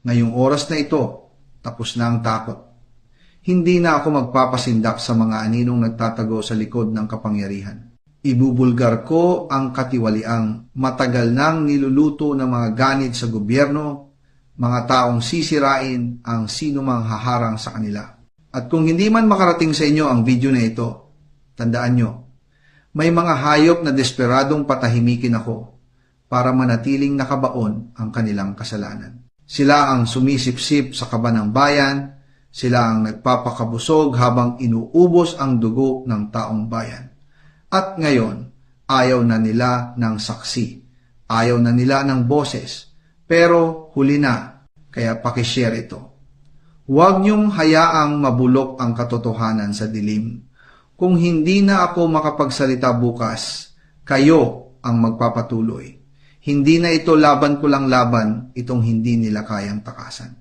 Ngayong oras na ito, tapos na ang takot. Hindi na ako magpapasindak sa mga aninong nagtatago sa likod ng kapangyarihan. Ibubulgar ko ang katiwaliang matagal nang niluluto ng mga ganid sa gobyerno, mga taong sisirain ang sinumang haharang sa kanila. At kung hindi man makarating sa inyo ang video na ito, tandaan nyo, may mga hayop na desperadong patahimikin ako para manatiling nakabaon ang kanilang kasalanan. Sila ang sumisipsip sa kaba ng bayan, sila ang nagpapakabusog habang inuubos ang dugo ng taong bayan. At ngayon, ayaw na nila ng saksi, ayaw na nila ng boses, pero huli na, kaya pakishare ito. Huwag niyong hayaang mabulok ang katotohanan sa dilim. Kung hindi na ako makapagsalita bukas, kayo ang magpapatuloy. Hindi na ito laban ko lang laban, itong hindi nila kayang takasan.